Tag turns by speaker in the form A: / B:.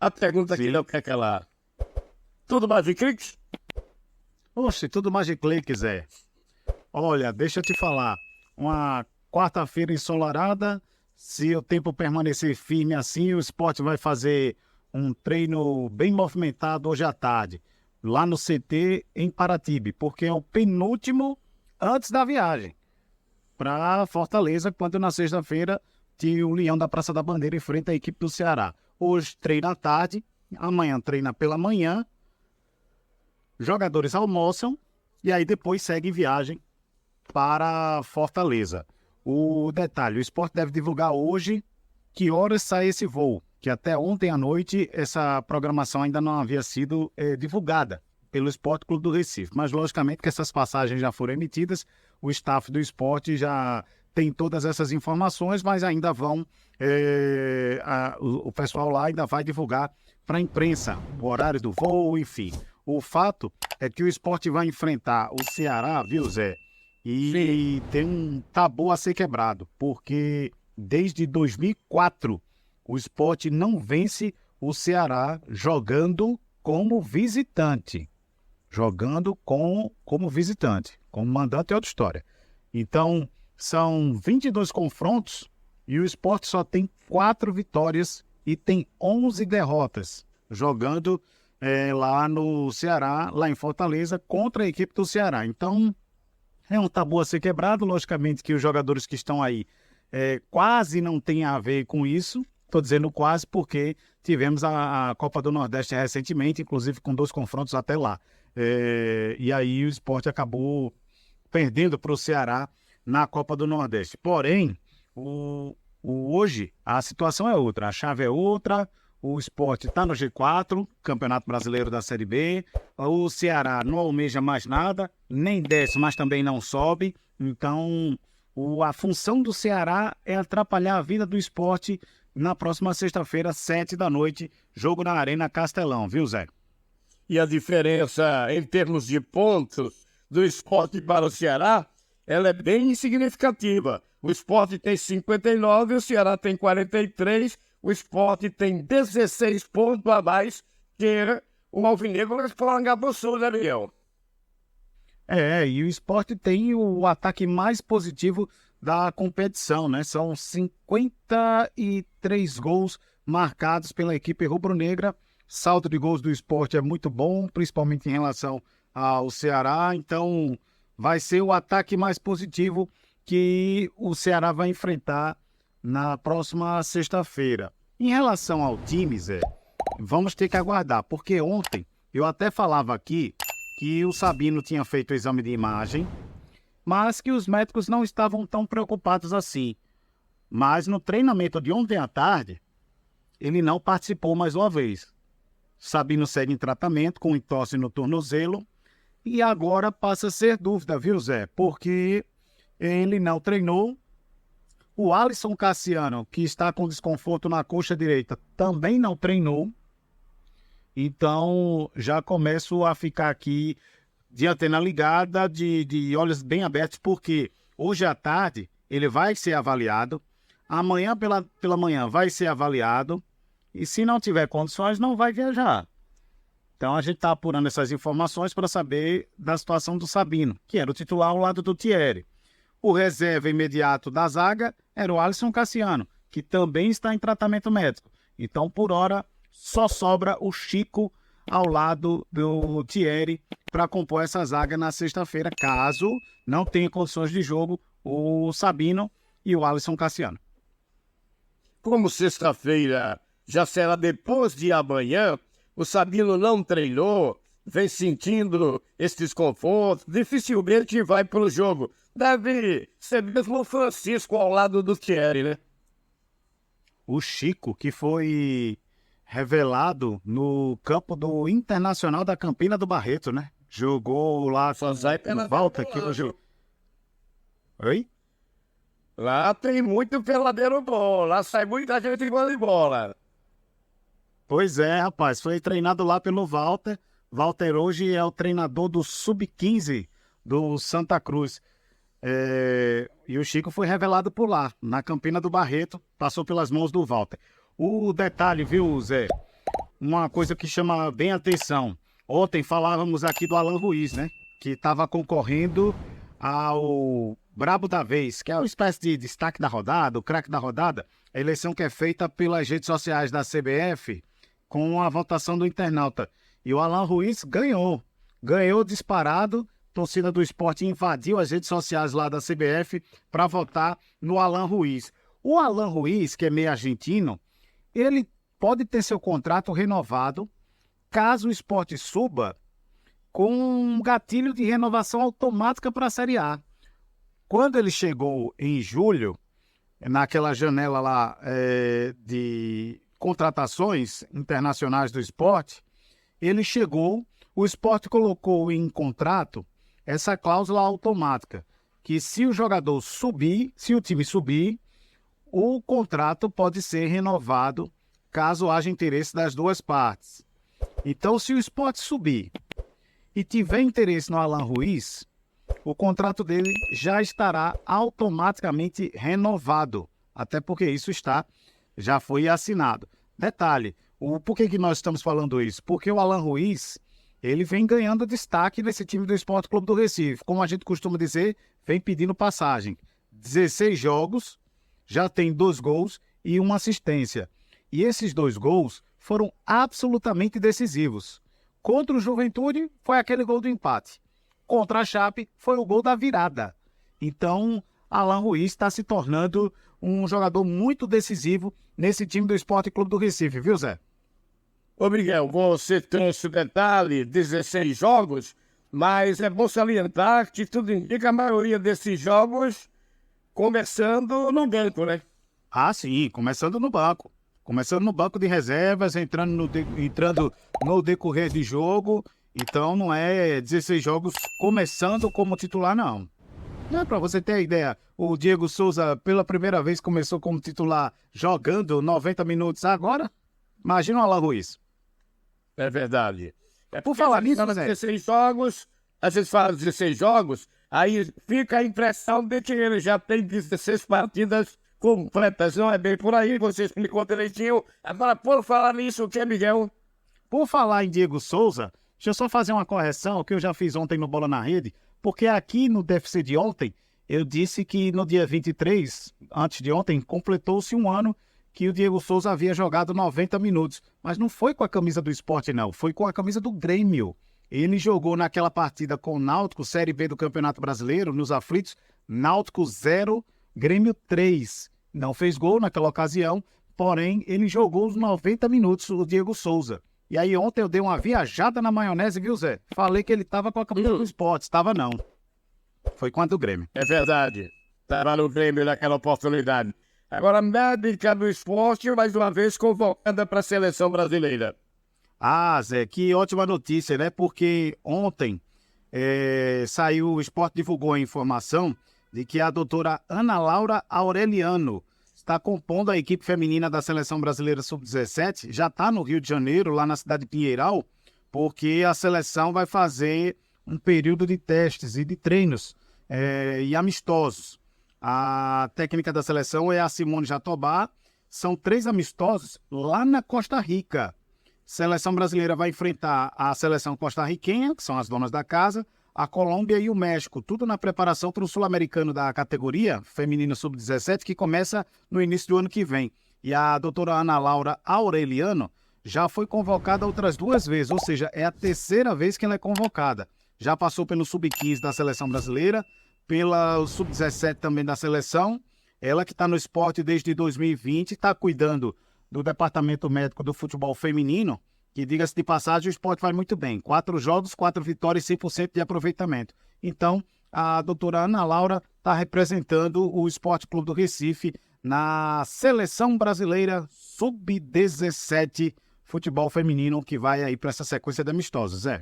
A: A pergunta que não quer calar. Tudo mais de cliques?
B: Oxe, tudo mais de cliques, é. Olha, deixa eu te falar. Uma quarta-feira ensolarada, se o tempo permanecer firme assim, o Sport vai fazer um treino bem movimentado hoje à tarde, lá no CT em Paratibe, porque é o penúltimo antes da viagem para Fortaleza, quando na sexta-feira tinha o Leão da Praça da Bandeira enfrenta a equipe do Ceará. Hoje treina à tarde, amanhã treina pela manhã, jogadores almoçam e aí depois segue viagem para Fortaleza. O detalhe, o Sport deve divulgar hoje que horas sai esse voo, que até ontem à noite essa programação ainda não havia sido divulgada pelo Sport Clube do Recife. Mas logicamente que essas passagens já foram emitidas, o staff do Sport já tem todas essas informações, mas ainda vão, o pessoal lá ainda vai divulgar para a imprensa o horário do voo, enfim. O fato é que o Sport vai enfrentar o Ceará, viu, Zé? E tem um tabu a ser quebrado, porque desde 2004 o Sport não vence o Ceará jogando como visitante. Jogando como visitante. Como mandante é outra história. Então, são 22 confrontos e o Sport só tem 4 vitórias e tem 11 derrotas, jogando lá no Ceará, lá em Fortaleza, contra a equipe do Ceará. Então, é um tabu a ser quebrado. Logicamente que os jogadores que estão aí quase não têm a ver com isso. Estou dizendo quase porque tivemos a Copa do Nordeste recentemente, inclusive com 2 confrontos até lá. E aí o Sport acabou perdendo para o Ceará na Copa do Nordeste. Porém, hoje a situação é outra, a chave é outra. O Sport está no G4, Campeonato Brasileiro da Série B. O Ceará não almeja mais nada, nem desce, mas também não sobe. Então, a função do Ceará é atrapalhar a vida do Sport na próxima sexta-feira, 7h, jogo na Arena Castelão, viu, Zé?
A: E a diferença em termos de pontos do Sport para o Ceará, ela é bem insignificativa. O Sport tem 59, o Ceará tem 43, o Sport tem 16 pontos a mais que o Alvinegro do Sul, né, Miguel?
B: E o Sport tem o ataque mais positivo da competição, né? São 53 gols marcados pela equipe rubro-negra. Saldo de gols do Sport é muito bom, principalmente em relação ao Ceará. Então, vai ser o ataque mais positivo que o Ceará vai enfrentar na próxima sexta-feira. Em relação ao time, Zé, vamos ter que aguardar, porque ontem eu até falava aqui que o Sabino tinha feito o exame de imagem, mas que os médicos não estavam tão preocupados assim. Mas no treinamento de ontem à tarde, ele não participou mais uma vez. Sabino segue em tratamento com entorse no tornozelo e agora passa a ser dúvida, viu, Zé? Porque ele não treinou. O Alisson Cassiano, que está com desconforto na coxa direita, também não treinou. Então, já começo a ficar aqui de antena ligada, de olhos bem abertos, porque hoje à tarde ele vai ser avaliado, amanhã pela manhã vai ser avaliado, e se não tiver condições, não vai viajar. Então, a gente está apurando essas informações para saber da situação do Sabino, que era o titular ao lado do Thierry. O reserva imediato da zaga era o Alisson Cassiano, que também está em tratamento médico. Então, por hora, só sobra o Chico ao lado do Thierry para compor essa zaga na sexta-feira, caso não tenha condições de jogo o Sabino e o Alisson Cassiano.
A: Como sexta-feira já será depois de amanhã, o Sabino não treinou, vem sentindo esse desconforto, dificilmente vai para o jogo. Deve ser mesmo o Francisco ao lado do Thierry, né?
B: O Chico, que foi revelado no campo do Internacional da Campina do Barreto, né? Jogou lá com o Walter, que hoje... Oi?
A: Lá tem muito peladeiro bom, lá sai muita gente igual de bola.
B: Pois é, rapaz, foi treinado lá pelo Walter. Walter hoje é o treinador do Sub-15 do Santa Cruz. E o Chico foi revelado por lá, na Campina do Barreto, passou pelas mãos do Walter. O detalhe, viu, Zé? uma coisa que chama bem atenção. Ontem falávamos aqui do Alan Ruiz, né? Que estava concorrendo ao Brabo da Vez, que é uma espécie de destaque da rodada, o craque da rodada, a eleição que é feita pelas redes sociais da CBF com a votação do internauta. E o Alan Ruiz ganhou disparado. A torcida do Sport invadiu as redes sociais lá da CBF para votar no Alan Ruiz. O Alan Ruiz, que é meio argentino, ele pode ter seu contrato renovado caso o Sport suba com um gatilho de renovação automática para a Série A. Quando ele chegou em julho, naquela janela lá de contratações internacionais do Sport, ele chegou, o Sport colocou em contrato essa cláusula automática, que se o jogador subir, se o time subir, o contrato pode ser renovado caso haja interesse das duas partes. Então, se o Sport subir e tiver interesse no Alan Ruiz, o contrato dele já estará automaticamente renovado, até porque isso já foi assinado. Detalhe, por que nós estamos falando isso? Porque o Alan Ruiz, ele vem ganhando destaque nesse time do Sport Clube do Recife. Como a gente costuma dizer, vem pedindo passagem. 16 jogos, já tem 2 gols e 1 assistência. E esses 2 gols foram absolutamente decisivos. Contra o Juventude, foi aquele gol do empate. Contra a Chape, foi o gol da virada. Então, Alan Ruiz está se tornando um jogador muito decisivo nesse time do Sport Clube do Recife, viu, Zé?
A: Ô, Miguel, você trouxe o detalhe, 16 jogos, mas é bom salientar que tudo indica a maioria desses jogos começando no banco, né?
B: Ah, sim, começando no banco. Começando no banco de reservas, entrando no decorrer de jogo. Então não é 16 jogos começando como titular, não. Não é para você ter a ideia. O Diego Souza, pela primeira vez, começou como titular jogando 90 minutos agora. Imagina o Alan Ruiz.
A: É verdade.
B: Por falar nisso,
A: 16 jogos, a gente fala 16 jogos, aí fica a impressão de que ele já tem 16 partidas completas. Não é bem por aí, você explicou direitinho. Agora, por falar nisso, o que é, Miguel?
B: Por falar em Diego Souza, deixa eu só fazer uma correção que eu já fiz ontem no Bola na Rede, porque aqui no DFC de ontem, eu disse que no dia 23, antes de ontem, completou-se um ano que o Diego Souza havia jogado 90 minutos. Mas não foi com a camisa do Sport, não. Foi com a camisa do Grêmio. Ele jogou naquela partida com o Náutico, Série B do Campeonato Brasileiro, nos aflitos, Náutico 0, Grêmio 3. Não fez gol naquela ocasião, porém, ele jogou os 90 minutos, o Diego Souza. E aí ontem eu dei uma viajada na maionese, viu, Zé? Falei que ele estava com a camisa do Sport. Estava não. Foi contra o Grêmio.
A: É verdade. Estava no Grêmio naquela oportunidade. Agora, médica do Esporte, mais uma vez convocada para a seleção brasileira.
B: Ah, Zé, que ótima notícia, né? Porque ontem saiu, o Sport divulgou a informação de que a doutora Ana Laura Aureliano está compondo a equipe feminina da Seleção Brasileira Sub-17, já está no Rio de Janeiro, lá na cidade de Pinheiral, porque a seleção vai fazer um período de testes e de treinos e amistosos. A técnica da seleção é a Simone Jatobá. São 3 amistosos lá na Costa Rica. A seleção brasileira vai enfrentar a seleção costarriquenha, que são as donas da casa, a Colômbia e o México. Tudo na preparação para o sul-americano da categoria feminina sub-17, que começa no início do ano que vem. E a doutora Ana Laura Aureliano já foi convocada outras 2 vezes, ou seja, é a 3ª vez que ela é convocada. Já passou pelo sub-15 da seleção brasileira, pela sub-17 também da seleção. Ela que está no Sport desde 2020, está cuidando do departamento médico do futebol feminino, que, diga-se de passagem, o Sport vai muito bem. 4 jogos, 4 vitórias e 100% de aproveitamento. Então, a doutora Ana Laura está representando o Sport Clube do Recife na seleção brasileira sub-17 futebol feminino, que vai aí para essa sequência de amistosos, Zé.